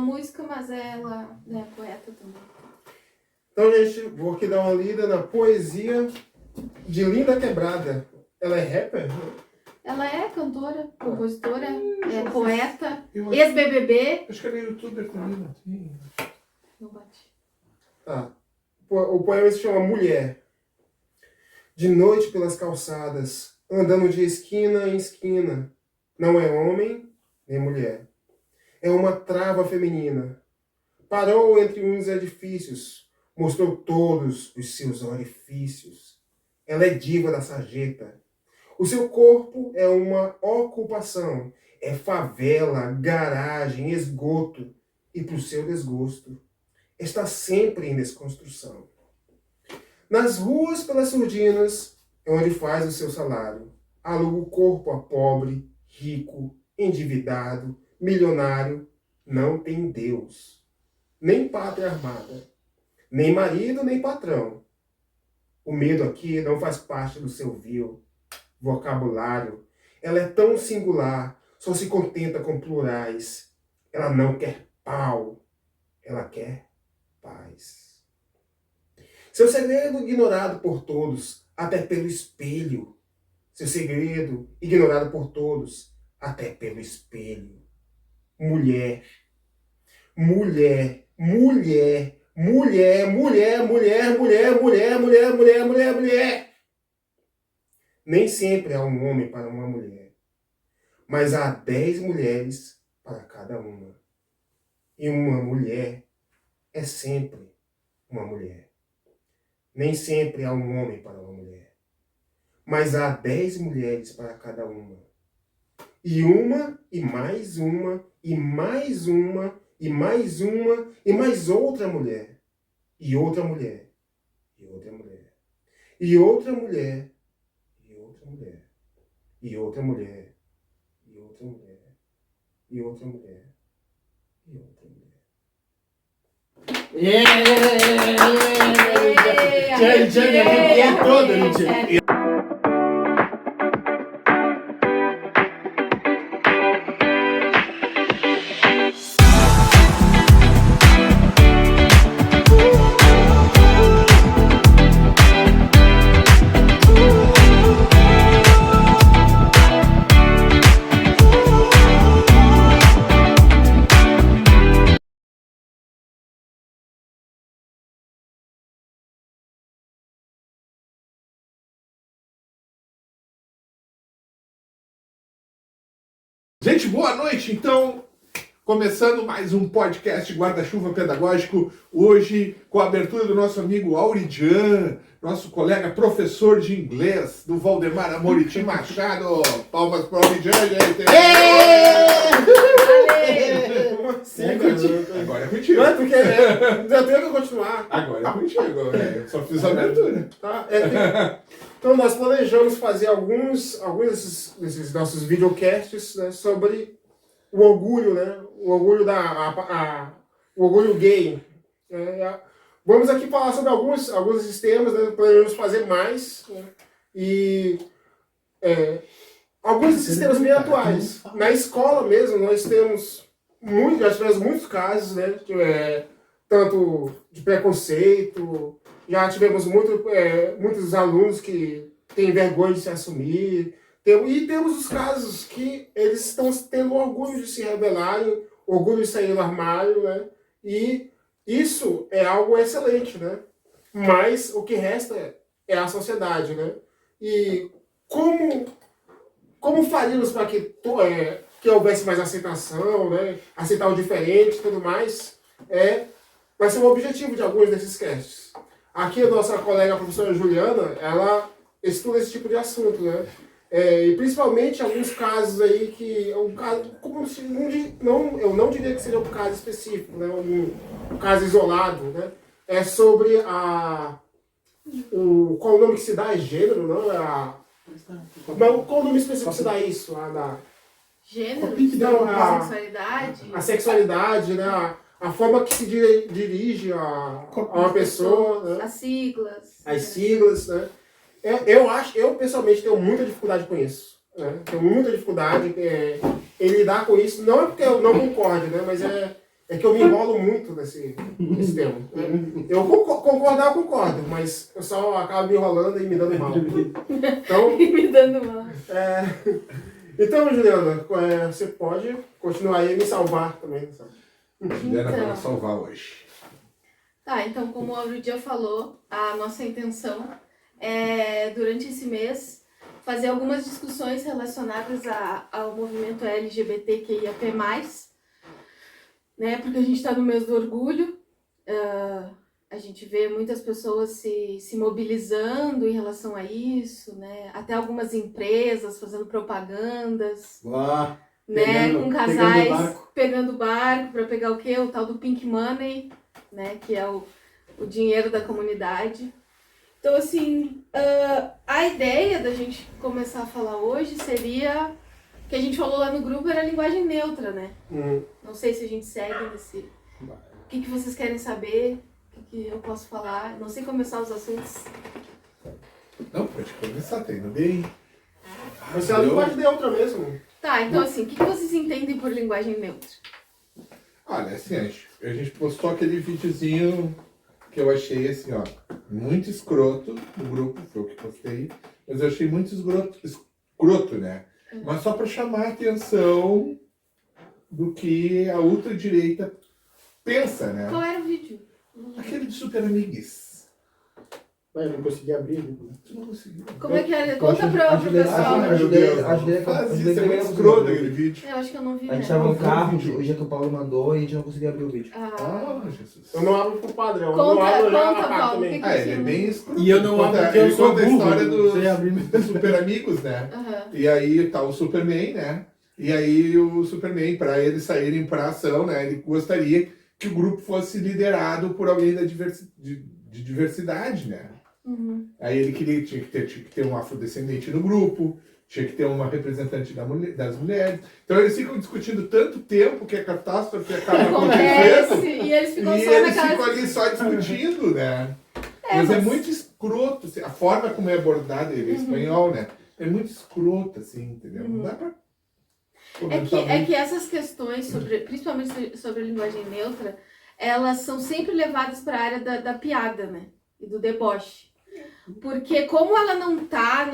música, mas ela é poeta também. Então, gente, vou aqui dar uma lida na poesia de Linda Quebrada. Ela é rapper? Ela é cantora, compositora, é poeta, Eu ex-BBB. acho que ela é youtuber também, não tem? Não bate. Tá. O poema se chama Mulher. De noite pelas calçadas, andando de esquina em esquina, não é homem nem mulher. É uma trava feminina. Parou entre uns edifícios, mostrou todos os seus orifícios. Ela é diva da sarjeta. O seu corpo é uma ocupação, é favela, garagem, esgoto, e pro seu desgosto, está sempre em desconstrução. Nas ruas pelas surdinas é onde faz o seu salário. Aluga o corpo a pobre, rico, endividado, milionário. Não tem Deus, nem pátria armada, nem marido, nem patrão. O medo aqui não faz parte do seu vil vocabulário. Ela é tão singular, só se contenta com plurais. Ela não quer pau, ela quer paz. Seu segredo ignorado por todos, até pelo espelho. Seu segredo ignorado por todos, até pelo espelho. Mulher, mulher, mulher, mulher, mulher, mulher, mulher, mulher, mulher, mulher, mulher, mulher. Nem sempre há um homem para uma mulher, mas há 10 mulheres para cada uma. E uma mulher é sempre uma mulher. Nem sempre há um homem para uma mulher, mas há 10 mulheres para cada uma. E uma, e mais uma, e mais uma, e mais uma, e mais outra mulher. E outra mulher, e outra mulher. E outra mulher, e outra mulher. E outra mulher, e outra mulher. E outra mulher, e outra mulher. Gente, boa noite. Então, começando mais um podcast Guarda-Chuva Pedagógico, hoje com a abertura do nosso amigo Auridian, nosso colega professor de inglês do Valdemar Amorim Machado. Palmas para o Auridian, gente! Agora é contigo. Não é porque já tenho que continuar. Agora é contigo, velho. Só fiz a abertura. Tá? Então nós planejamos fazer alguns desses nossos videocasts, né, sobre o orgulho, né? O orgulho o orgulho gay. Vamos aqui falar sobre alguns desses temas, né? Planejamos fazer mais, né? E alguns desses temas bem atuais. Na escola mesmo nós já tivemos muitos casos, né? Tanto de preconceito. Já tivemos muitos alunos que têm vergonha de se assumir. E temos os casos que eles estão tendo orgulho de se revelarem, orgulho de sair do armário, né? E isso é algo excelente, né? Mas o que resta é a sociedade, né? E como faríamos para que houvesse mais aceitação, né? Aceitar o diferente e tudo mais, vai ser o objetivo de alguns desses casts. Aqui a nossa colega a professora Juliana, ela estuda esse tipo de assunto, né? E principalmente alguns casos aí que eu não diria que seja um caso específico, né? Um caso isolado, né? É sobre qual o nome que se dá? É gênero, não? Qual o nome específico que se dá isso? Gênero, sexualidade. A sexualidade, né? A forma que se dirige a uma pessoa, né? As siglas. As siglas, né? Eu pessoalmente tenho muita dificuldade com isso, né? Tenho muita dificuldade em lidar com isso, não é porque eu não concorde, né? Mas É que eu me enrolo muito nesse tema. Eu concordar, eu concordo, mas eu só acabo me enrolando e me dando mal. Então, Me dando mal. então Juliana, você pode continuar aí e me salvar também. Sabe? Juliana vai nos salvar hoje. Tá, então como o Auridia falou, a nossa intenção é, durante esse mês, fazer algumas discussões relacionadas ao movimento LGBTQIAP+, né? Porque a gente está no mês do orgulho, a gente vê muitas pessoas se mobilizando em relação a isso, né? Até algumas empresas fazendo propagandas, né? Com casais pegando barco para pegar o quê? O tal do Pink Money, né? Que é o dinheiro da comunidade. Então, assim, a ideia da gente começar a falar hoje seria, que a gente falou lá no grupo, era a linguagem neutra, né? Não sei se a gente segue nesse... O que vocês querem saber? O que eu posso falar? Não sei começar os assuntos. Não, pode começar, tá indo bem. Vai ser a linguagem neutra mesmo. Tá, então assim, o que vocês entendem por linguagem neutra? Olha, assim, a gente postou aquele videozinho que eu achei, assim, ó, muito escroto no grupo, foi o que postei, mas eu achei muito escroto, né? Mas só para chamar a atenção do que a ultradireita pensa, né? Qual era o vídeo? Aquele de Super Amigues. Eu não consegui abrir. Tu não conseguiu. Como é que era? Conta pro pessoal. Faz isso, é muito escroto aquele vídeo. Eu acho que eu não vi, A gente né? tava no carro, o dia que o Paulo mandou e a gente não conseguia abrir o vídeo. Ah, Jesus. Eu não abro pro padrão. Conta, eu não abro já conta, a parte Paulo, também. que Ele é bem escroto. E eu não abro porque eu Ele sou conta a burro, história não sei abrir dos Super Amigos, né? Aham. E aí tá o Superman, né? E aí o Superman, para eles saírem para ação, né? Ele gostaria que o grupo fosse liderado por alguém de diversidade, né? Uhum. Aí ele tinha que ter um afrodescendente no grupo, tinha que ter uma representante das mulheres. Então eles ficam discutindo tanto tempo que a catástrofe acaba Acontece, acontecendo. e eles ficam E só eles naquela... ficam ali só discutindo, né? Mas é muito escroto, assim, a forma como é abordada, ele é espanhol, né? É muito escroto, assim, entendeu? Não dá pra É que essas questões, principalmente sobre a linguagem neutra, elas são sempre levadas para a área da piada, né? E do deboche. Porque como ela não tá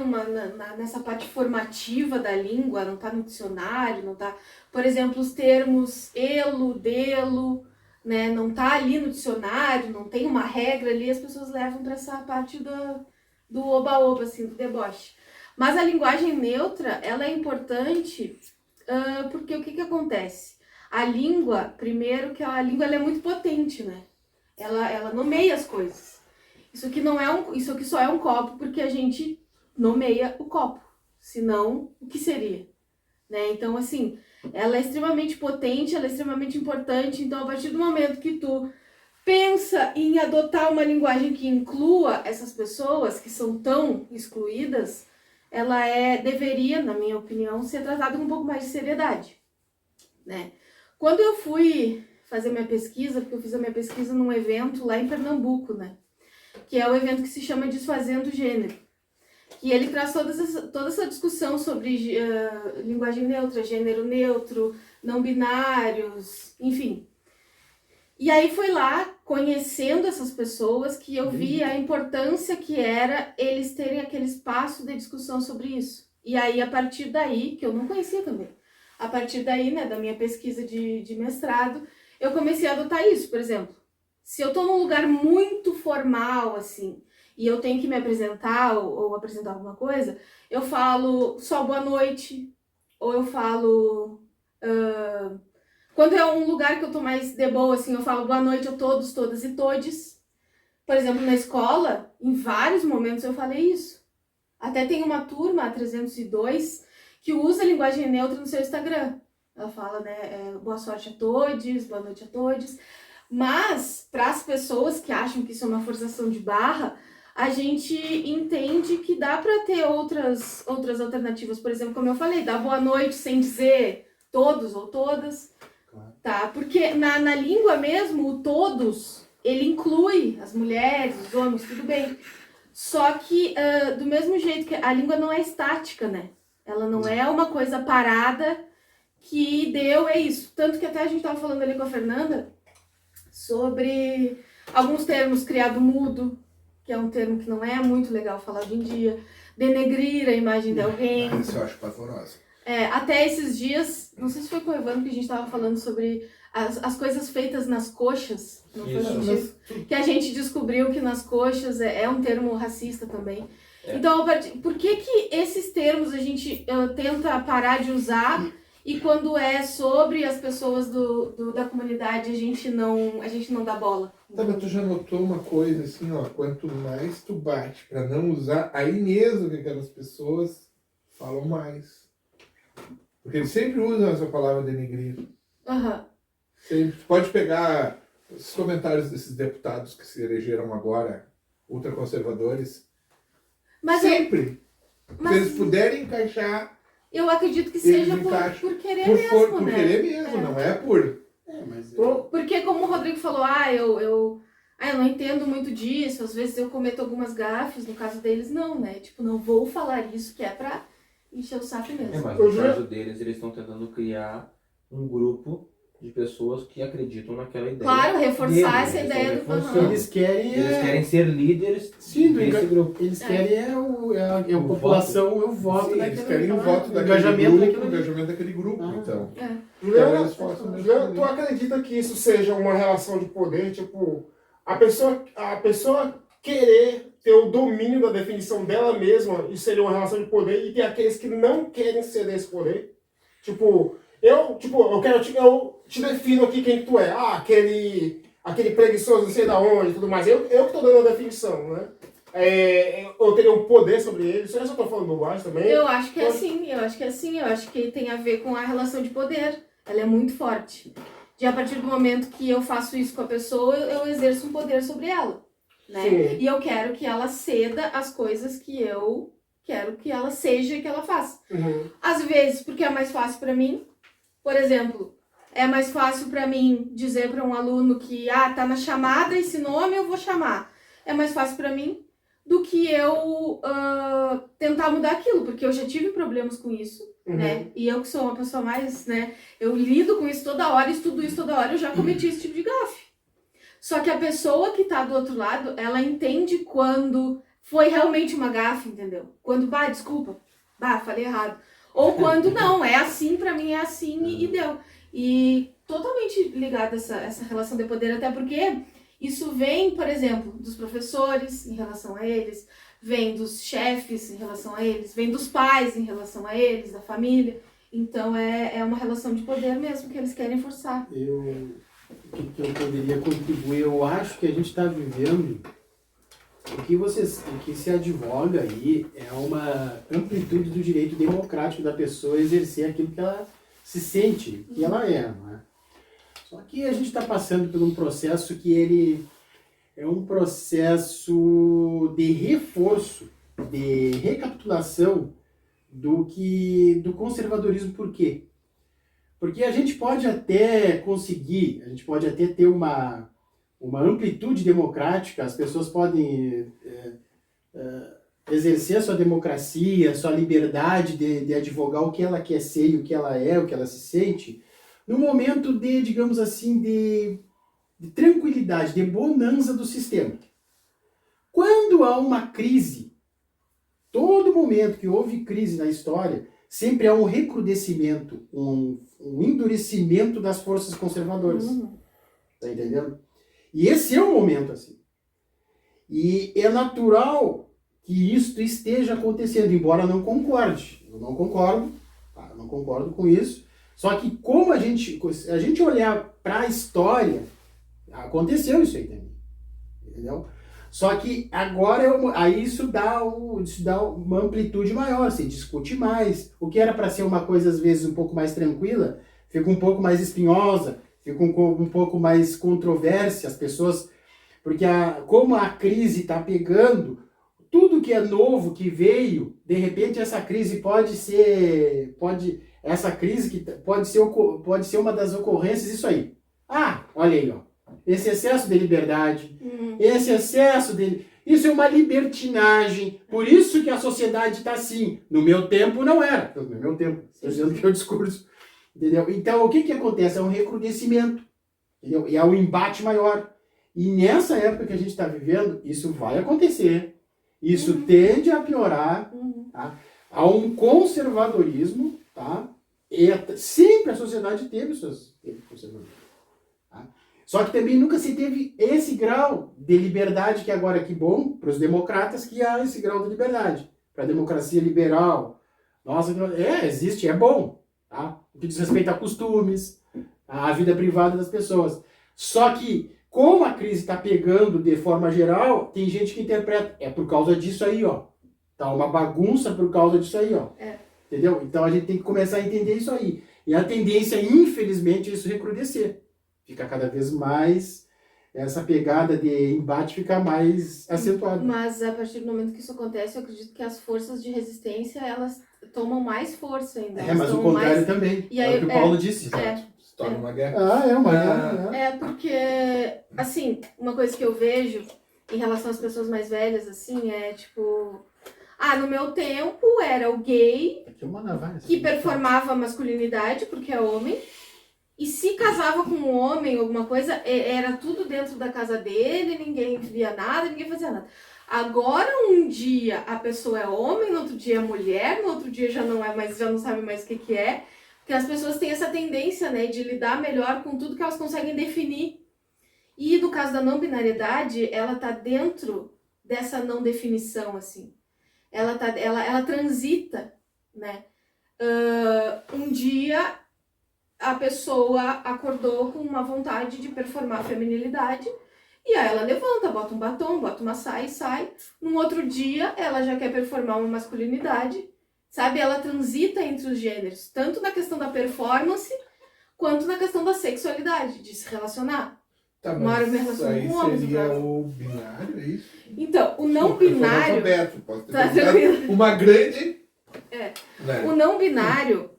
nessa parte formativa da língua, não tá no dicionário, não tá... Por exemplo, os termos elo, delo, né? Não tá ali no dicionário, não tem uma regra ali, as pessoas levam para essa parte do oba-oba, assim, do deboche. Mas a linguagem neutra, ela é importante porque o que acontece? A língua, primeiro que a língua ela é muito potente, né? Ela nomeia as coisas. Isso aqui só é um copo porque a gente nomeia o copo. Senão, o que seria? Né? Então, assim, ela é extremamente potente, ela é extremamente importante. Então, a partir do momento que tu pensa em adotar uma linguagem que inclua essas pessoas que são tão excluídas, ela deveria, na minha opinião, ser tratada com um pouco mais de seriedade, né? Quando eu fui fazer minha pesquisa, porque eu fiz a minha pesquisa num evento lá em Pernambuco, né? Que é o evento que se chama Desfazendo Gênero. E ele traz toda essa discussão sobre linguagem neutra, gênero neutro, não binários, enfim. E aí foi lá, conhecendo essas pessoas, que eu vi a importância que era eles terem aquele espaço de discussão sobre isso. E aí, a partir daí, que eu não conhecia também, a partir daí, né, da minha pesquisa de mestrado, eu comecei a adotar isso. Por exemplo, se eu tô num lugar muito formal, assim, e eu tenho que me apresentar ou apresentar alguma coisa, eu falo só boa noite, ou eu falo... Quando é um lugar que eu tô mais de boa, assim, eu falo boa noite a todos, todas e todes. Por exemplo, na escola, em vários momentos eu falei isso. Até tem uma turma, a 302, que usa a linguagem neutra no seu Instagram. Ela fala, né, boa sorte a todos, boa noite a todos. Mas, para as pessoas que acham que isso é uma forçação de barra, a gente entende que dá para ter outras alternativas. Por exemplo, como eu falei, dar boa noite sem dizer todos ou todas. Tá? Porque na língua mesmo, o todos, ele inclui as mulheres, os homens, tudo bem. Só que, do mesmo jeito que a língua não é estática, né? Ela não é uma coisa parada que deu é isso. Tanto que até a gente estava falando ali com a Fernanda sobre alguns termos, criado mudo, que é um termo que não é muito legal falar hoje em dia, denegrir a imagem de alguém. Isso eu acho pavoroso. Até esses dias, não sei se foi com o Evandro que a gente estava falando sobre as coisas feitas nas coxas, não foi contigo? Que a gente descobriu que nas coxas é um termo racista também. Então, por que esses termos a gente tenta parar de usar e quando é sobre as pessoas da comunidade a gente não dá bola? Tá, mas tu já notou uma coisa assim, ó, quanto mais tu bate pra não usar, aí mesmo que aquelas pessoas falam mais. Porque eles sempre usam essa palavra denegrir. Aham. Sempre. Tu pode pegar os comentários desses deputados que se elegeram agora, ultraconservadores, Mas sempre. Se eles puderem encaixar, eu acredito que eles seja encaixam. por querer mesmo, por né? querer mesmo, não é por... Porque como o Rodrigo falou, eu não entendo muito disso, às vezes eu cometo algumas gafes, no caso deles não, né? Tipo, não vou falar isso que é pra encher o saco mesmo. Mas no caso deles, eles estão tentando criar um grupo de pessoas que acreditam naquela ideia. Claro, reforçar essa deles, ideia eles do... estão reforçando. Eles querem ser líderes desse grupo. Eles querem a O população, o voto Sim, daquele eles querem o voto daquele engajamento grupo, daquele engajamento daquele grupo, então. Juliana, eles possam mesmo Juliana, fazer. tu acredita que isso seja uma relação de poder? Tipo, a pessoa querer ter o domínio da definição dela mesma, isso seria uma relação de poder, e tem aqueles que não querem ceder esse poder? Eu te defino aqui quem tu é. Aquele preguiçoso não sei da onde e tudo mais. Eu que tô dando a definição, né? Eu teria um poder sobre ele. Isso eu só tô falando bobagem também. Eu acho que é assim, eu acho que tem a ver com a relação de poder. Ela é muito forte. A partir do momento que eu faço isso com a pessoa, eu exerço um poder sobre ela, né? Sim. E eu quero que ela ceda as coisas que eu quero que ela seja e que ela faça. Uhum. Às vezes, porque é mais fácil pra mim. Por exemplo, é mais fácil pra mim dizer pra um aluno que tá na chamada esse nome, eu vou chamar. É mais fácil pra mim do que eu tentar mudar aquilo, porque eu já tive problemas com isso, né? E eu que sou uma pessoa mais, né? Eu lido com isso toda hora, estudo isso toda hora, eu já cometi esse tipo de gafe. Só que a pessoa que tá do outro lado, ela entende quando foi realmente uma gafe, entendeu? Quando, desculpa, falei errado. Ou quando não, é assim, pra mim é assim e deu. E totalmente ligado a essa relação de poder, até porque isso vem, por exemplo, dos professores em relação a eles, vem dos chefes em relação a eles, vem dos pais em relação a eles, da família. Então é uma relação de poder mesmo que eles querem forçar. O que eu poderia contribuir? Eu acho que a gente está vivendo, o que se advoga aí é uma amplitude do direito democrático da pessoa exercer aquilo que ela se sente, que ela é, não é? Só que a gente está passando por um processo que ele é um processo de reforço, de recapitulação do conservadorismo. Por quê? Porque a gente pode até conseguir, a gente pode até ter uma amplitude democrática, as pessoas podem exercer a sua democracia, a sua liberdade de advogar o que ela quer ser e o que ela é, o que ela se sente, no momento de, digamos assim, de tranquilidade, de bonança do sistema. Quando há uma crise, todo momento que houve crise na história, sempre há um recrudescimento, um endurecimento das forças conservadoras. Tá entendendo? E esse é um momento assim. E é natural que isto esteja acontecendo, embora eu não concorde. Eu não concordo, tá? Eu não concordo com isso. Só que como a gente olhar para a história, aconteceu isso aí também. Entendeu? Só que agora aí isso dá uma amplitude maior, se discute mais. O que era para ser uma coisa às vezes um pouco mais tranquila, fica um pouco mais espinhosa, fica um pouco mais controvérsia, as pessoas... Porque como a crise está pegando, tudo que é novo, que veio, de repente essa crise pode ser uma das ocorrências, isso aí. Olha aí, ó. Esse excesso de liberdade, isso é uma libertinagem, por isso que a sociedade está assim. No meu tempo não era, no meu tempo, estou dizendo que é o discurso. Entendeu? Então, o que acontece? É um recrudescimento, entendeu? E é um embate maior. E nessa época que a gente está vivendo, isso vai acontecer. Isso tende a piorar. Tá? Há um conservadorismo, tá? E sempre a sociedade teve conservadorismo. Tá? Só que também nunca se teve esse grau de liberdade, que agora, que bom, para os democratas, que há esse grau de liberdade. Para a democracia liberal. Nossa, existe, é bom. Tá? O que diz respeito a costumes, a vida privada das pessoas. Só que, como a crise está pegando de forma geral, tem gente que interpreta, é por causa disso aí, ó. Tá uma bagunça por causa disso aí, ó. Entendeu? Então a gente tem que começar a entender isso aí. E a tendência, infelizmente, é isso recrudescer. Fica cada vez mais, essa pegada de embate fica mais acentuada. Mas a partir do momento que isso acontece, eu acredito que as forças de resistência, elas tomam mais força ainda. Mas o contrário também. E aí, é o que o Paulo disse. Se torna uma guerra. É uma guerra. É, porque, assim, uma coisa que eu vejo em relação às pessoas mais velhas, assim, é tipo... no meu tempo era o gay que performava a masculinidade, porque é homem, e se casava com um homem, alguma coisa, era tudo dentro da casa dele, ninguém via nada, ninguém fazia nada. Agora, um dia a pessoa é homem, no outro dia é mulher, no outro dia já não é mais, já não sabe mais o que é, porque as pessoas têm essa tendência, né, de lidar melhor com tudo que elas conseguem definir. E no caso da não binariedade, ela tá dentro dessa não definição, assim. Ela transita, né? Um dia a pessoa acordou com uma vontade de performar a feminilidade e aí ela levanta, bota um batom, bota uma saia e sai. Num outro dia ela já quer performar uma masculinidade, sabe? Ela transita entre os gêneros, tanto na questão da performance quanto na questão da sexualidade, de se relacionar. Tá, Uma hora eu me relaciono aí com homens, seria outra hora. o binário, é isso? Então, o não Porque eu sou binário... analfabeto, posso ter Tá pensado tranquilo. uma grande... Né? O não binário,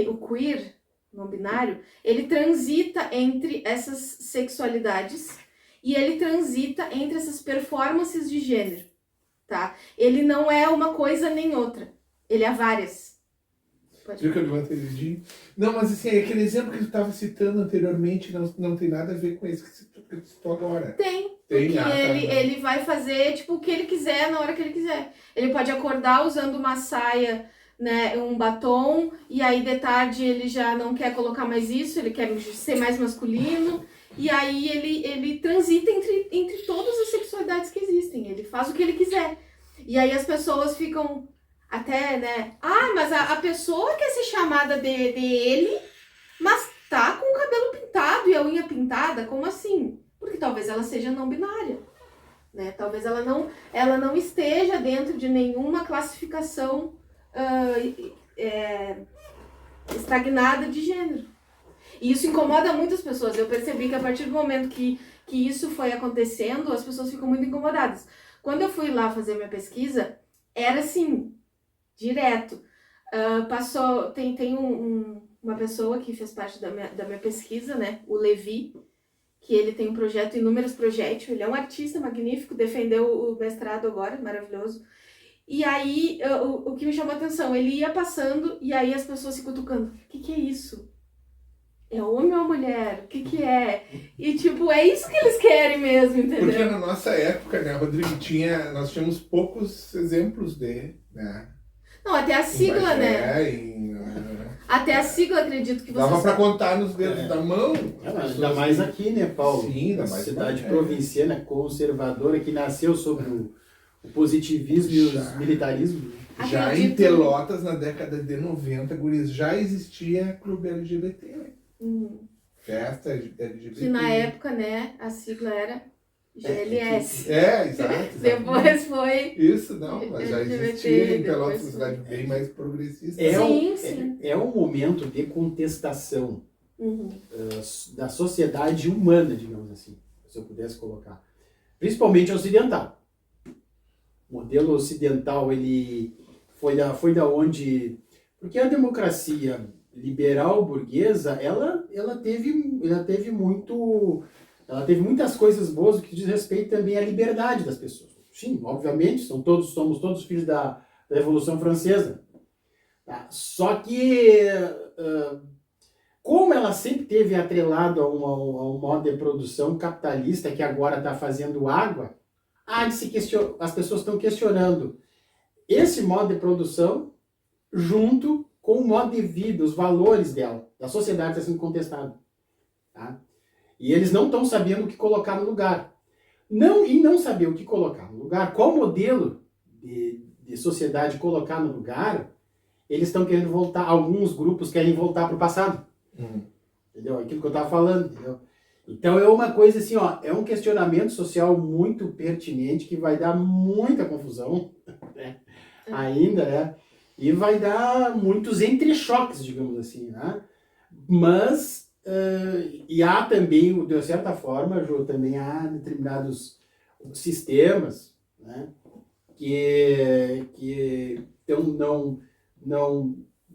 o queer, não binário, ele transita entre essas sexualidades e ele transita entre essas performances de gênero, tá? Ele não é uma coisa nem outra, ele é várias. Viu que eu levantei o dedinho? Não, mas assim, aquele exemplo que tu estava citando anteriormente não tem nada a ver com esse que tu citou agora. Tem, Tem, porque tá. ele vai fazer tipo o que ele quiser na hora que ele quiser. Ele pode acordar usando uma saia, né, um batom, e aí de tarde ele já não quer colocar mais isso, ele quer ser mais masculino, e aí ele transita entre todas as sexualidades que existem, ele faz o que ele quiser. E aí as pessoas ficam até, né, mas a pessoa quer ser chamada de ele, mas tá com o cabelo pintado e a unha pintada, como assim? Porque talvez ela seja não binária, né? Talvez ela não esteja dentro de nenhuma classificação estagnada de gênero. E isso incomoda muitas pessoas. Eu percebi que a partir do momento que isso foi acontecendo, as pessoas ficam muito incomodadas. Quando eu fui lá fazer minha pesquisa, era assim, direto. Tem uma pessoa que fez parte da minha pesquisa, né? O Levi, que ele tem um projeto, inúmeros projetos. Ele é um artista magnífico, defendeu o mestrado agora, maravilhoso. E aí, o que me chamou a atenção, ele ia passando e aí as pessoas se cutucando. O que é isso? É homem ou mulher? O que é? E tipo, é isso que eles querem mesmo, entendeu? Porque na nossa época, né, Rodrigo, nós tínhamos poucos exemplos né? Não, até a sigla, né? Até a sigla, acredito que você... Dava pra contar nos dedos da mão. Ainda mais aqui, né, Paulo? Sim, ainda mais cidade provinciana, conservadora, que nasceu sobre o positivismo e os militarismos. Já em Pelotas, na década de 90, guris, já existia clube LGBT. Né? Festa LGBT. Que na época, né, a sigla era GLS. Exato. Depois foi... Isso, não, mas já existia em Pelotas, uma cidade bem mais progressista. Sim. É um momento de contestação da sociedade humana, digamos assim, se eu pudesse colocar. Principalmente ocidental. O modelo ocidental, ele foi da onde... Porque a democracia liberal burguesa, ela teve muitas coisas boas que diz respeito também à liberdade das pessoas. Sim, obviamente, somos todos filhos da Revolução Francesa. Tá? Só que como ela sempre teve atrelado a um modo de produção capitalista que agora está fazendo água, as pessoas estão questionando esse modo de produção junto com o modo de vida, os valores dela, da sociedade está sendo contestado. Tá? E eles não estão sabendo o que colocar no lugar. Não saber o que colocar no lugar, qual modelo de sociedade colocar no lugar, eles estão querendo voltar, alguns grupos querem voltar para o passado. Entendeu? Aquilo que eu estava falando, entendeu? Então é uma coisa assim, ó, é um questionamento social muito pertinente que vai dar muita confusão, né? Ainda, né? E vai dar muitos entrechoques, digamos assim, né? Mas, e há também, de certa forma, Jô, também há determinados sistemas, né? Que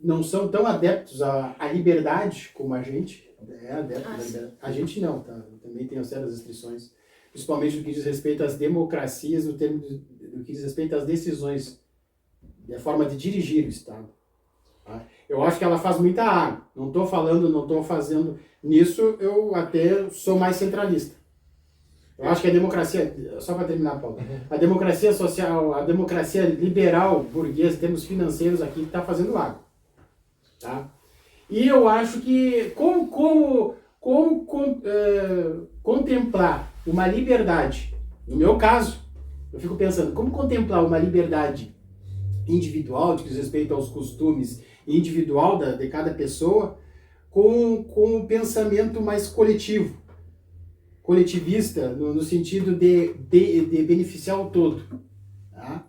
não são tão adeptos à liberdade como a gente é adepto da liberdade. A gente não, tá? Também tem certas restrições, principalmente no que diz respeito às democracias, no que diz respeito às decisões, da forma de dirigir o Estado. Tá? Eu acho que ela faz muita água. Não estou fazendo nisso, eu até sou mais centralista. Eu acho que a democracia, só para terminar, Paulo, a democracia social, a democracia liberal, burguesa, em termos financeiros aqui, está fazendo água. Tá? E eu acho que como contemplar uma liberdade, no meu caso, eu fico pensando, como contemplar uma liberdade individual, de respeito aos costumes individual de cada pessoa, com um pensamento mais coletivista, no sentido de beneficiar o todo. Tá?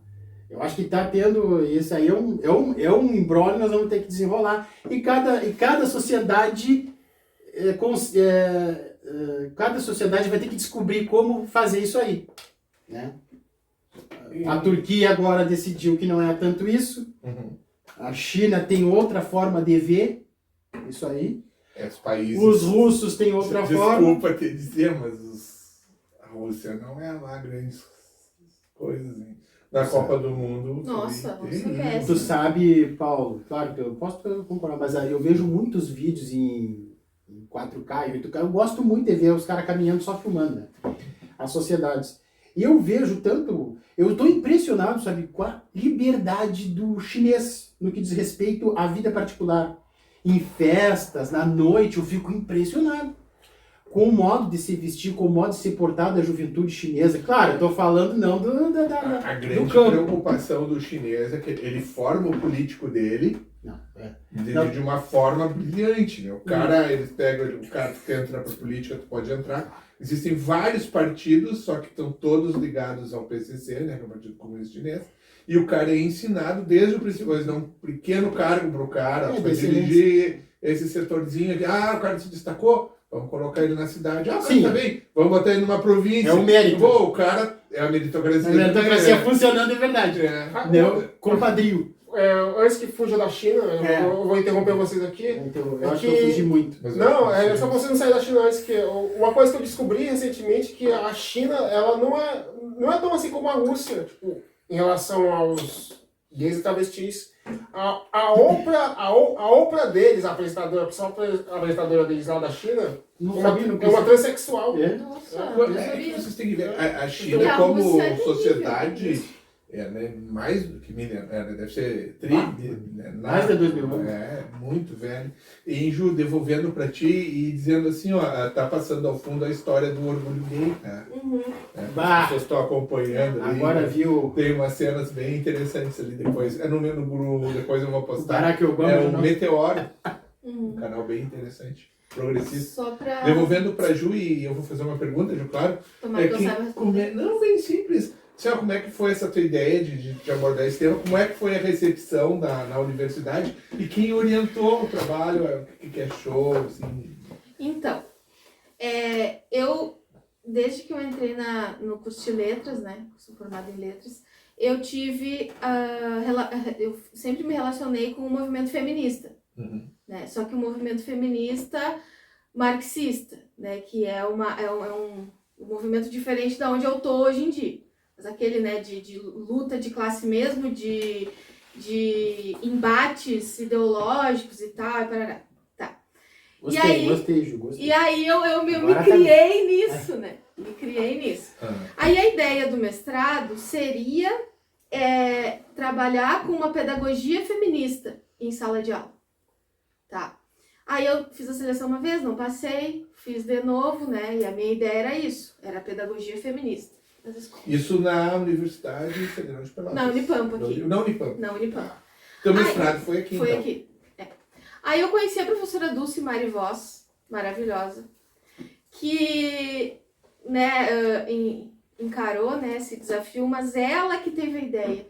Eu acho que está tendo, isso aí é um imbróglio que nós vamos ter que desenrolar. E cada sociedade cada sociedade vai ter que descobrir como fazer isso aí. Né? A Turquia agora decidiu que não é tanto isso. A China tem outra forma de ver isso aí. Os países... Os russos têm outra forma. Desculpa te dizer, mas a Rússia não é lá grandes coisas, hein? Na Copa do Mundo... Nossa, Tu sabe, Paulo, claro que eu posso comparar, mas aí eu vejo muitos vídeos em 4K e 8K. Eu gosto muito de ver os caras caminhando só filmando, né? As sociedades. E eu vejo tanto... Eu estou impressionado, sabe, com a liberdade do chinês no que diz respeito à vida particular. Em festas, na noite, eu fico impressionado com o modo de se vestir, com o modo de se portar da juventude chinesa. Claro, eu estou falando não A grande do campo. preocupação do chinês é que ele forma o político dele de uma forma brilhante. Né? O cara, eles pegam o cara que quer entrar para a política, tu pode entrar. Existem vários partidos, só que estão todos ligados ao PCC, né, que é o Partido Comunista Chinês. E o cara é ensinado desde o princípio, eles dão um pequeno cargo para o cara, para dirigir esse setorzinho aqui. Ah, o cara se destacou, vamos colocar ele na cidade. Ah, mas tá bem, vamos botar ele numa província. É o mérito. Pô, o cara é a meritocracia. A meritocracia funcionando de verdade. Não, compadrio. Antes que fuja da China, eu vou interromper vocês aqui. Eu acho que eu fugi muito. Não, é só você não sair da China antes. Que uma coisa que eu descobri recentemente que a China, ela não é tão assim como a Rússia, tipo, em relação aos gays e travestis. A Oprah deles, a apresentadora, a principal apresentadora deles lá da China, é uma transexual. Vocês têm que ver, a China como sociedade... né, mais do que milionária, deve ser mais de 2 mil anos. Muito velho. E Ju, devolvendo para ti e dizendo assim, ó, tá passando ao fundo a história do orgulho gay, né? As pessoas estão acompanhando ali. Agora viu. Tem umas cenas bem interessantes ali depois. No Guru, depois eu vou postar. Barack Obama, é um Meteoro. Um canal bem interessante. Progressista. Só pra... Devolvendo para Ju, e eu vou fazer uma pergunta, Ju, claro. Não, bem simples. Senhora, como é que foi essa tua ideia de abordar esse tema? Como é que foi a recepção na universidade? E quem orientou o trabalho? O que achou? Assim? Então, eu, desde que eu entrei no curso de letras, né? Sou formada em letras, eu eu sempre me relacionei com o movimento feminista. Né? Só que o movimento feminista marxista, né? Que é um movimento diferente da onde eu tô hoje em dia. Mas aquele, né, de luta de classe mesmo, de embates ideológicos e tal, parará. Tá. Gostei, gostei, Ju, gostei. E aí eu me Agora tá criei nisso, né? Me criei nisso. Ah. Aí a ideia do mestrado seria trabalhar com uma pedagogia feminista em sala de aula. Tá. Aí eu fiz a seleção uma vez, não passei, fiz de novo, né? E a minha ideia era isso, era pedagogia feminista nas escolas. Isso na Universidade Federal de Pelotas. Na Unipampa aqui. Na Unipampa. Na Unipampa. Teu mestrado foi aqui, Foi então. aqui. É. Aí eu conheci a professora Dulce Mari Voss, maravilhosa, que né, encarou, né, esse desafio, mas ela que teve a ideia.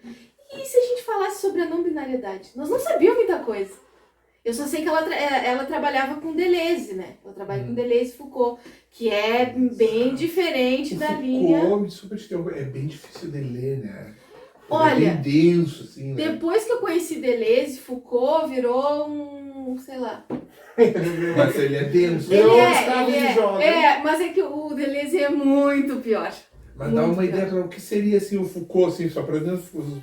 E se a gente falasse sobre a não binariedade? Nós não sabíamos muita coisa. Eu só sei que ela trabalhava com Deleuze, né? Ela trabalha com Deleuze e Foucault, que é bem diferente da linha. Foucault, desculpa te interromper, é bem difícil de ler, né? Ele Olha, é bem denso, assim, né? depois que eu conheci Deleuze, Foucault virou sei lá. Mas ele é denso. Ele Virou é, estado ele de é, jovem. mas é que o Deleuze é muito pior. Mas dá uma ideia para o que seria assim, o Foucault, assim, só para as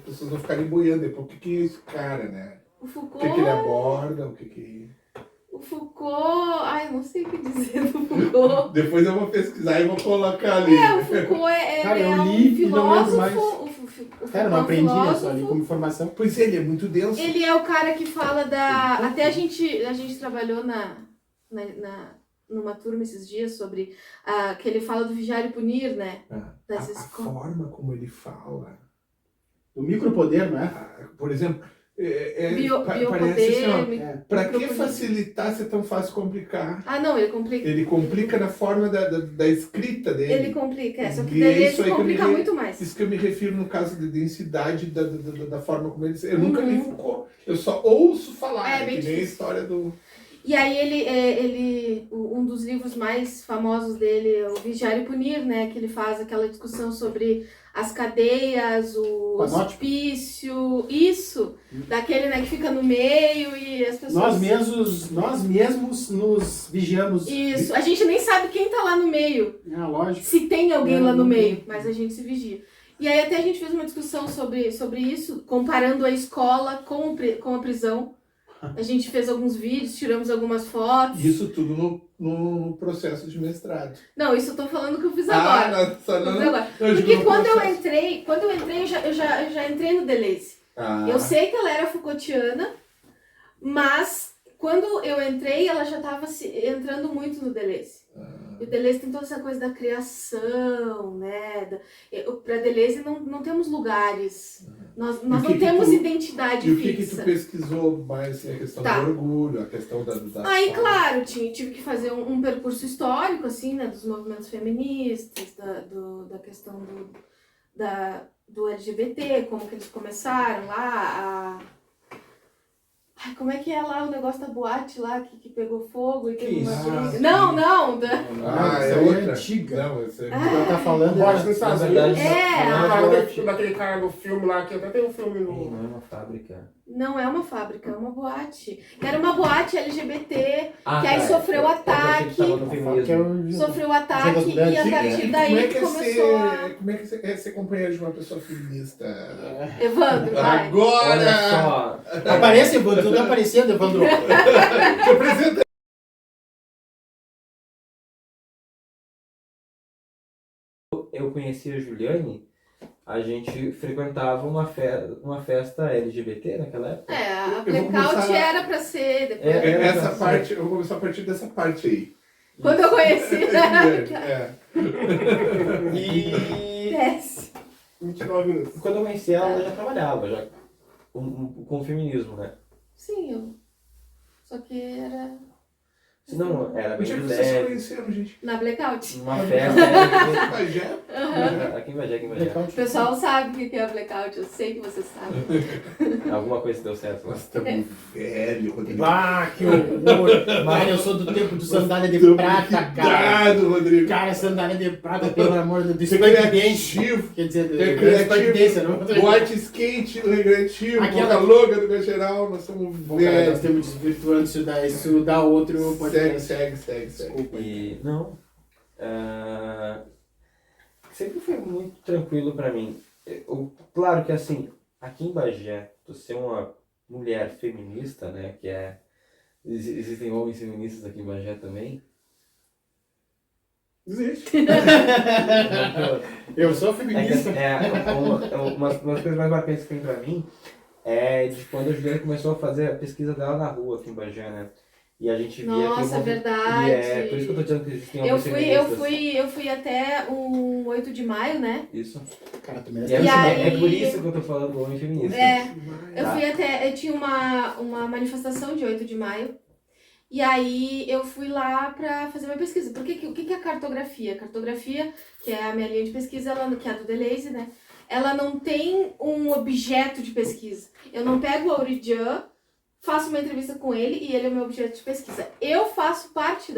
pessoas não ficarem boiando depois. O que é esse cara, né? O O Foucault. que ele aborda, o que... O Foucault. Ai, não sei o que dizer do Foucault. Depois eu vou pesquisar e vou colocar ali. O Foucault Cara, é eu um li e não lembro mais. filósofo. Cara, não aprendi, né? Só ali como informação. Pois é, ele é muito denso. Ele é o cara que fala da. Até a gente trabalhou numa turma esses dias sobre que ele fala do vigiar e punir, né? A forma como ele fala. O micropoder, não é? Por exemplo, Biopoder. parece assim, ó, para que micropoder. facilitar se é tão fácil complicar? Ah, não, ele complica. Ele complica na forma da escrita dele. Ele complica, só que E é Deleuze isso aí que eu complica me- muito mais. Isso que eu me refiro no caso de densidade da forma como ele... Eu nunca li Foucault. Eu só ouço falar. É, bem que nem a difícil. história do... E aí um dos livros mais famosos dele é o Vigiar e Punir, né? Que ele faz aquela discussão sobre as cadeias, o Panótipo. hospício, isso, daquele, né, que fica no meio e as pessoas... Nós mesmos nos vigiamos. Isso, a gente nem sabe quem tá lá no meio, Ah, lógico. se tem alguém Não, lá no não meio, tem. mas a gente se vigia. E aí até a gente fez uma discussão sobre isso, comparando a escola com a prisão. A gente fez alguns vídeos, tiramos algumas fotos. Isso tudo no processo de mestrado. Não, isso eu tô falando que eu fiz agora. não, só Eu não, fiz agora. eu digo Porque no quando eu processo. entrei, eu já entrei no Deleuze. Eu sei que ela era Foucaultiana, mas quando eu entrei, ela já estava entrando muito no Deleuze. E o Deleuze tem toda essa coisa da criação, né? Para Deleuze não temos lugares. Nós E o não que temos tu- identidade E o que tu fixa. pesquisou mais, assim, a questão Tá. do orgulho, a questão da Aí, forma? claro, tive que fazer um percurso histórico, assim, né, dos movimentos feministas, da questão do LGBT, como que eles começaram lá, Ai, como é que é lá o negócio da boate lá que pegou fogo e teve uma isso? briga? Ah, Não, Ah, Isso é aí outra. antiga. Não, esse é... Ela tá falando. Boate né? nos Estados Na verdade, Unidos. É, não, Ah, não, daquele cara do filme lá, que até tem um filme no... não é uma fábrica. Não é uma fábrica, é uma boate. Era uma boate LGBT, Ah, que aí tá, sofreu eu achei que ataque. tava no Que é feminismo. o- Sofreu ataque Jogas e a Brandas. partir Como daí é que começou a... como é que é ser companheiro de uma pessoa feminista? Evandro, vai. Agora! Olha só, Aparece, Evandro, tudo aparecendo, Evandro. Te apresenta. eu conheci a Juliane, a gente frequentava uma festa LGBT naquela época. A Eu vou blackout começar- era pra ser depois. Essa parte, eu vou começar a partir dessa parte aí. Quando eu conheci, É. E desce. 29 minutos. quando eu conheci ela, ela já trabalhava já com o feminismo, né? Sim, Só que era Se não, era Onde bem é que vocês se leve, conheceram, gente? na blackout. numa festa. Bagé? Aqui em Bagé, aqui em Bagé. O pessoal sabe o que é blackout, eu sei que você sabe. Alguma coisa deu certo lá. Nós estamos velho, Rodrigo. Ah, que horror. Cara, eu sou do tempo do sandália de prata, cara. Cuidado, Rodrigo. Cara, sandália de prata, pelo amor de Deus. Você é criativo. Quer dizer, É evidência, criativo. não? Boate skate no recreativo. Aquela- Boca louca do geral. Nós somos Bom, cara, nós velhos. temos desvirtuando isso dá outro Segue, podcast. segue. Desculpa. E não. Sempre foi muito tranquilo pra mim. Claro que assim, aqui em Bagé, tu ser uma mulher feminista, né, que é Existem homens feministas aqui em Bagé também? Existe. Eu sou É, que, feminista. umas coisas mais marcantes que tem pra mim é de quando a Juliana começou a fazer a pesquisa dela na rua aqui em Bagé, né? E a gente via que Nossa, verdade. E é por isso que eu tô dizendo que existem Eu homens feministas. eu fui até o 8 de maio, né? Isso. Cara, tu E merece é, E saber. aí- é por isso que eu tô falando do homem feminista. Eu fui até. Eu tinha uma manifestação de 8 de maio. E aí eu fui lá pra fazer minha pesquisa. O que é a cartografia? A cartografia, que é a minha linha de pesquisa, que é a do Deleuze, né? Ela não tem um objeto de pesquisa. Eu não pego o Auridian, faço uma entrevista com ele e ele é o meu objeto de pesquisa. Eu faço parte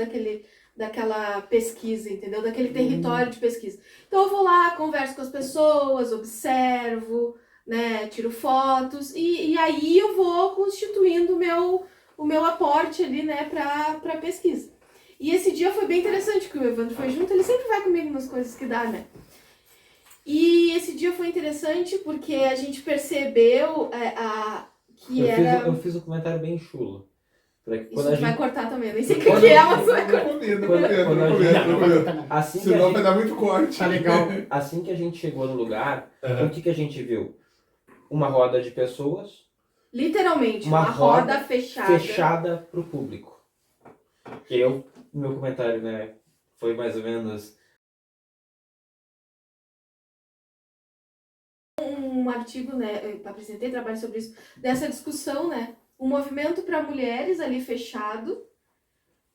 daquela pesquisa, entendeu? Daquele território de pesquisa. Então eu vou lá, converso com as pessoas, observo, né? Tiro fotos e aí eu vou constituindo o meu aporte ali, né, pra pesquisa. E esse dia foi bem interessante, que o Evandro foi junto, ele sempre vai comigo nas coisas que dá, né? E esse dia foi interessante porque a gente percebeu que Eu fiz um comentário bem chulo. Pra que Isso quando a tu vai gente, cortar também, eu nem sei o que é, mas vai cortar. Não comento, Quando a gente- não comento. assim que a Senão gente, vai dar muito corte. Tá legal. assim que a gente chegou no lugar, Aham. o que a gente viu? Uma roda de pessoas Literalmente, Uma uma roda roda fechada. fechada pro público. Que meu comentário, né, foi mais ou menos Um artigo, né, eu apresentei trabalho sobre isso, dessa discussão, né, um movimento para mulheres ali fechado,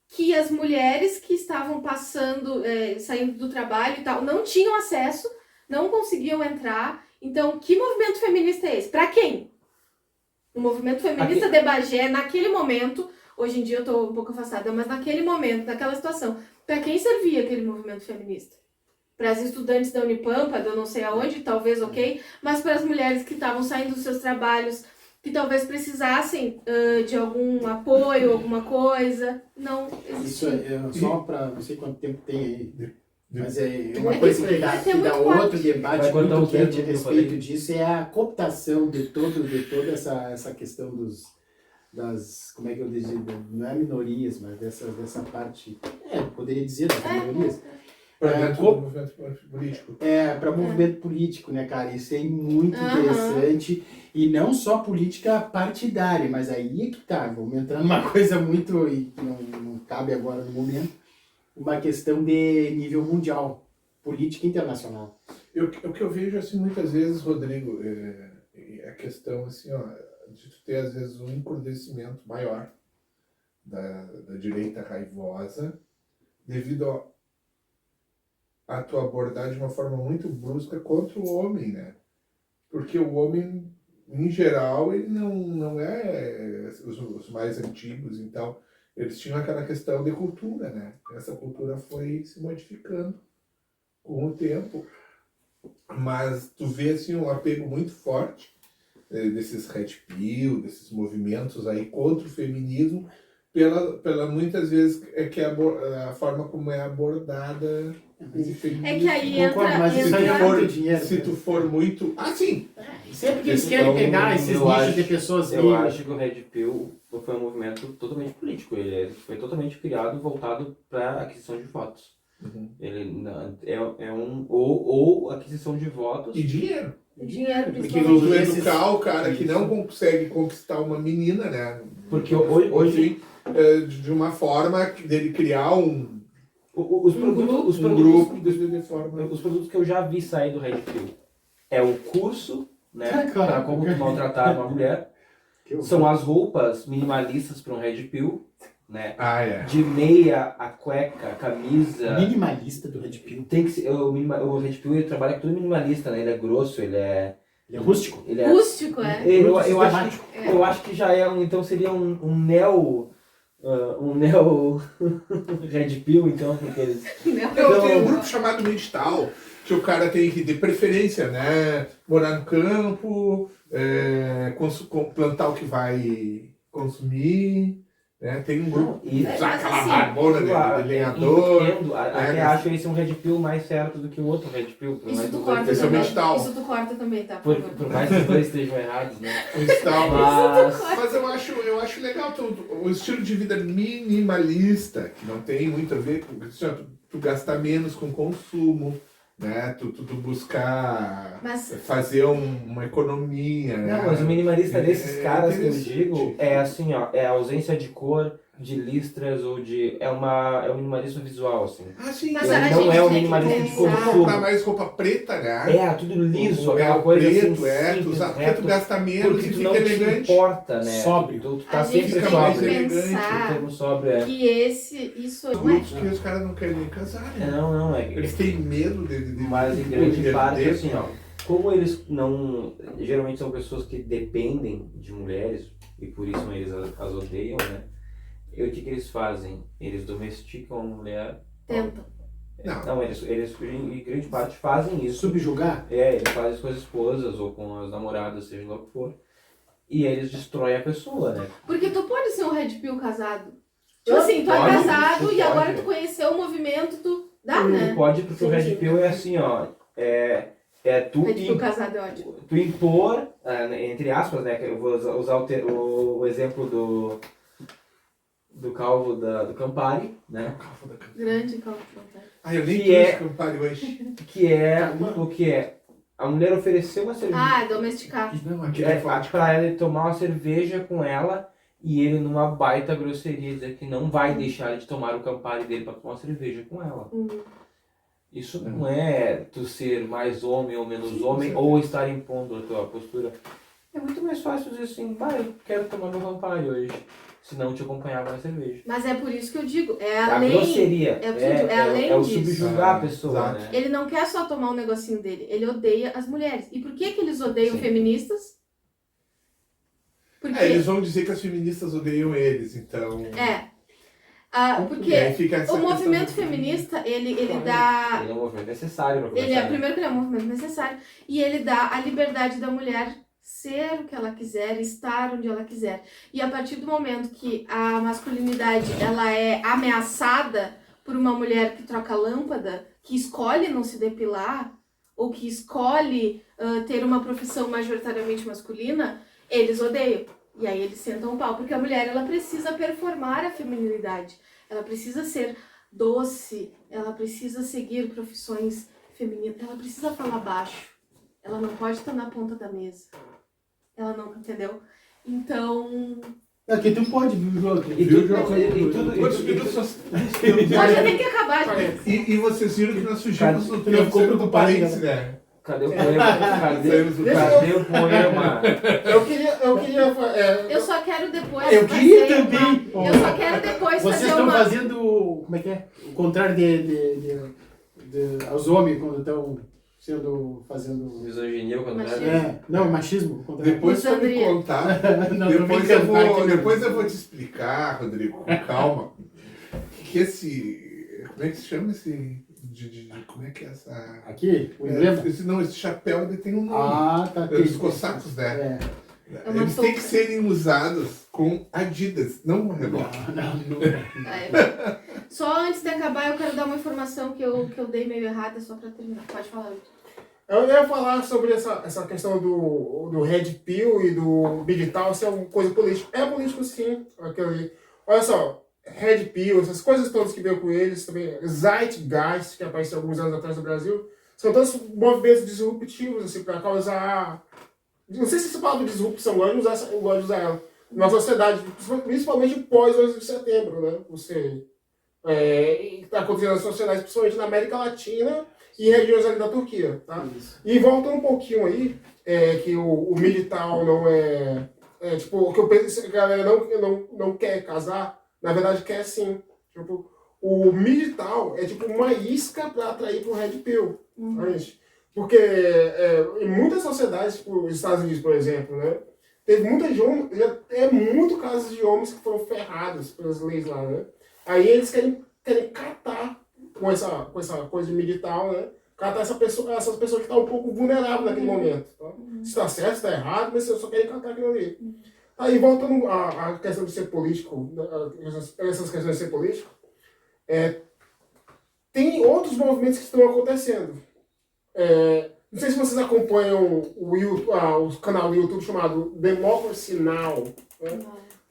que as mulheres que estavam passando, saindo do trabalho e tal, não tinham acesso, não conseguiam entrar. Então, que movimento feminista é esse? Para quem? O movimento feminista de Bagé, naquele momento, hoje em dia eu tô um pouco afastada, mas naquele momento, naquela situação, para quem servia aquele movimento feminista? Para as estudantes da Unipampa, eu não sei aonde, talvez ok, mas para as mulheres que estavam saindo dos seus trabalhos, que talvez precisassem de algum apoio, alguma coisa, não Isso existia. é só pra. Não sei quanto tempo tem aí. Mas é É uma que coisa isso que dá, vai ter que dá muito corte. outro debate Vai cortar muito os dedos quente a do que eu respeito falei. disso, é a cooptação de toda essa questão das. Como é que eu digo? Não é minorias, mas dessa parte. Poderia dizer das minorias. Pra dentro do movimento político. Para movimento político, né, cara? Isso é muito Aham. interessante. E não só política partidária, mas aí é que tá. Vamos entrar numa coisa muito. E que não cabe agora no momento. Uma questão de nível mundial. Política internacional. O que eu vejo assim muitas vezes, Rodrigo, é a questão assim, ó, de tu ter às vezes um encrudecimento maior da direita raivosa devido a tua abordar de uma forma muito brusca contra o homem, né? Porque o homem, em geral, ele não é os mais antigos, então eles tinham aquela questão de cultura, né? Essa cultura foi se modificando com o tempo, mas tu vê assim um apego muito forte desses red pill, desses movimentos aí contra o feminismo, pela muitas vezes que a forma como é abordada o feminismo. É que aí Concordo, mas isso Se aí tu é for- muito dinheiro. Se tu for muito... Ah, sim! Sempre que eles Então, querem pegar esses eu nichos acho- de pessoas Eu livres. acho que o Red Pill foi um movimento totalmente político. Ele foi totalmente criado voltado para aquisição de votos. Uhum. Ele é um ou aquisição de votos. E dinheiro. Dinheiro, Porque principalmente. Tu esses- educar o cara que não consegue conquistar uma menina, né? Porque hoje de uma forma dele criar os produtos, grupo de forma... os produtos que eu já vi sair do Red Pill é o curso, né, Claro. para como tu maltratar uma mulher. Que horror. São as roupas minimalistas para um Red Pill, né? Ah, é. De meia, a cueca, a camisa. Minimalista do Red Pill. Tem que ser, o Red Pill ele trabalha com tudo minimalista, né? Ele é grosso, ele é rústico. Ele é, Rústico, é. eu acho que já é então seria um neo Red Pill, então, porque eles... Eu tenho um grupo chamado Medital, que o cara tem que, de preferência, né, morar no campo, plantar o que vai consumir, né? Tem um grupo E que usa aquela assim, barbona de lenhador. Entendo, até né? acho esse um red pill mais certo do que o outro red pill. Por mais Isso que tu os corta dois Especialmente também. tal. Isso tu corta também, tá? Por favor. por mais que os dois estejam errados, né? Tal. Mas Mas eu acho legal o estilo de vida minimalista, que não tem muito a ver com tu gastar menos com consumo, né? Tu buscar Mas fazer uma economia. não, né? mas o minimalista É desses caras que eu interessante. digo é assim, ó, é a ausência de cor, de listras ou de é um minimalismo visual assim. Ah, sim. Mas Ele a não gente é um tem que minimalista de pensar- consumo. Comprar mais roupa preta, né? É, tudo liso, Ou aquela o coisa preto, assim, tu simples, usar, porque reto, tu gasta menos porque e tu fica não te elegante. importa, né? Sóbrio. Tu tá a gente sempre fica tem mais que sóbrio. pensar Termo sóbrio, é. que isso Os não grupos é. que os caras não querem casar, né? Não, é. Eles têm medo de Mas em grande de parte, perder, assim, ó, como eles não. Geralmente são pessoas que dependem de mulheres, e por isso eles as odeiam, né? E o que eles fazem? Eles domesticam a mulher. Tentam. Não. Eles em grande parte fazem isso. Subjugar? Eles fazem isso com as esposas ou com as namoradas, seja lá o que for. E eles destroem a pessoa, né? Porque tu pode ser um red pill casado. Tipo assim, tu é Pode, casado tu e agora pode. tu conheceu o movimento, tu dá, Não né? pode, porque o Sim, Red sim. Pill é assim, ó. É tu, Red pill casado é ótimo. tu impor, entre aspas, né? Que eu vou usar o exemplo do calvo do Campari, né? Grande calma. Ah, eu nem Que é- trouxe Campari hoje. Que é o que é. A mulher ofereceu uma cerveja. Ah, domesticar. Não, aqui É, é forte. pra ela tomar uma cerveja com ela e ele numa baita grosseria dizer que não vai deixar de tomar o Campari dele pra tomar uma cerveja com ela. Isso não é tu ser mais homem ou menos homem ou estar impondo a tua postura. É muito mais fácil dizer assim, vai, eu quero tomar meu Campari hoje, se não te acompanhava na cerveja. Mas é por isso que eu digo, é A além. grosseria é o que eu digo, é além o disso. subjugar a Ah, pessoa, exato. né? Ele não quer só tomar um negocinho dele, ele odeia as mulheres. E por que eles odeiam Sim. feministas? Porque. Eles vão dizer que as feministas odeiam eles, então. Porque E aí fica essa o questão movimento do- feminista, ele dá. Ele é um movimento necessário pra Ele começar. né? primeiro que ele é um movimento necessário e ele dá a liberdade da mulher ser o que ela quiser, estar onde ela quiser. E a partir do momento que a masculinidade ela é ameaçada por uma mulher que troca lâmpada, que escolhe não se depilar ou que escolhe ter uma profissão majoritariamente masculina, eles odeiam. E aí eles sentam o pau, porque a mulher ela precisa performar a feminilidade. Ela precisa ser doce, ela precisa seguir profissões femininas, ela precisa falar baixo. Ela não pode estar na ponta da mesa. Ela não, entendeu? Então, Aqui tu pode, viu, João? E tudo. Quantos minutos nós nós já tem que acabar, gente. E vocês viram que nós surgimos no não tempo ficou do preocupado, parênteses, né? Cadê o poema? Saímos do Cadê o poema? Eu queria. Eu só quero depois Eu queria fazer também. Eu só quero depois Vocês fazer estão uma... fazendo, como é que é? O contrário aos homens quando estão fazendo... Misoginia, quando Machismo. Não, machismo. o contrário. Depois você me Misandria. contar. Não, Depois tô brincando, depois eu vou te explicar, Rodrigo, com calma. Que esse. Como é que se chama esse. Como é que é essa. Aqui, o emblema. Esse chapéu ele tem um nome. Ah, tá. Os cossacos, né? É. uma Eles têm que touca. serem usados com Adidas, não com relógio. É. Só antes de acabar, eu quero dar uma informação que eu dei meio errada, só pra terminar. Pode falar, Vitor. Eu ia falar sobre essa questão do Red Pill e do digital, se é uma coisa política. É político, sim. Olha só, Red Pill, essas coisas todas que veio com eles, também Zeitgeist, que apareceu alguns anos atrás no Brasil, são todos movimentos disruptivos, assim, para causar... Não sei se essa palavra disrupção, eu gosto de usar ela. Na sociedade, principalmente pós 11 de setembro, né? Você... está acontecendo nas sociedades, principalmente na América Latina e regiões ali da Turquia, tá? E voltando um pouquinho aí, que o militar não tipo, o que eu penso que a galera não quer casar, na verdade quer sim. Tipo, o militar é tipo uma isca para atrair pro Red Pill, gente. Porque em muitas sociedades, tipo os Estados Unidos, por exemplo, né? Teve muito casos de homens que foram ferrados pelas leis lá, né? Aí eles querem catar com essa coisa de militar, né? Catar essas pessoas que estão um pouco vulneráveis naquele momento. Tá? Se está certo, se está errado, mas eles só querem catar aquilo ali. Aí, voltando à questão de ser político, essas questões de ser político, tem outros movimentos que estão acontecendo. Não sei se vocês acompanham o canal do YouTube chamado Democracy Now! Né?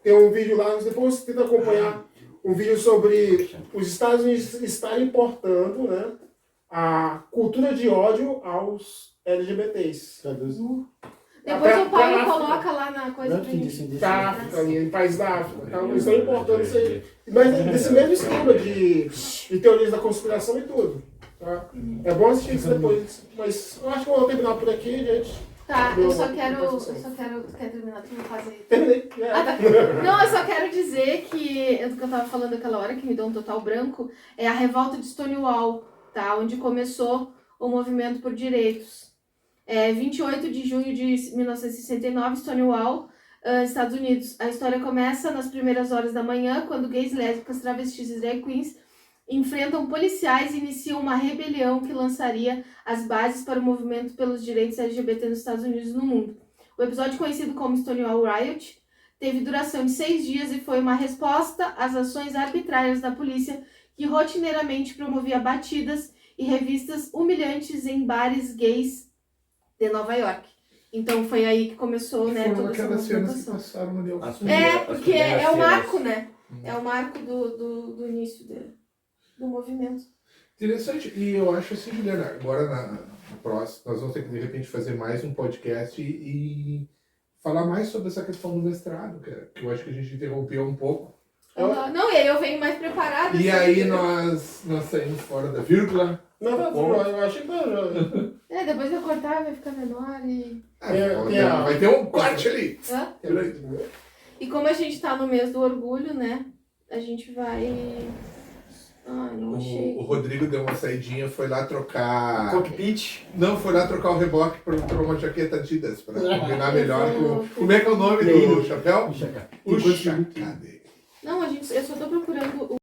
Tem um vídeo lá, depois você tenta acompanhar um vídeo sobre os Estados Unidos estarem importando, né, a cultura de ódio aos LGBTs. Depois o Paulo coloca lá na coisa pra gente. Da África, ali, em países da África. Então, eles estão importando isso aí. Mas desse mesmo esquema de teorias da conspiração e tudo. Tá? É bom assistir isso depois. Mas eu acho que eu vou terminar por aqui, gente. Tá, eu só quero. Tu quer terminar? Tu não faz aí. Terminei. Ah, tá. Não, eu só quero dizer que do que eu tava falando aquela hora, que me deu um total branco, é a revolta de Stonewall, tá? Onde começou o movimento por direitos. 28 de junho de 1969, Stonewall, Estados Unidos. A história começa nas primeiras horas da manhã, quando gays, lésbicas, travestis e drag queens enfrentam policiais e iniciam uma rebelião que lançaria as bases para o movimento pelos direitos LGBT nos Estados Unidos e no mundo. O episódio, conhecido como Stonewall Riot, teve duração de 6 dias e foi uma resposta às ações arbitrárias da polícia, que rotineiramente promovia batidas e revistas humilhantes em bares gays de Nova York. Então foi aí que começou, né, Foram toda essa aquelas cenas que movimentação. passaram no meu. Porque é o marco, né? É o marco do início do movimento. Interessante. E eu acho assim, Juliana, agora na próxima, nós vamos ter que, de repente, fazer mais um podcast e falar mais sobre essa questão do mestrado, que eu acho que a gente interrompeu um pouco. Não, e aí eu venho mais preparada. E assim, aí nós saímos fora da vírgula. Não, eu acho que não. depois eu cortar, vai ficar menor e... Vai ter um corte ali. Hã? E como a gente tá no mês do orgulho, né? A gente vai... Ai, não achei. O Rodrigo deu uma saidinha, foi lá trocar... Cockpit. Não, foi lá trocar o reboque para uma jaqueta Adidas, para combinar melhor com... Como é que é o nome do chapéu? O chapéu dele. Não, eu só tô procurando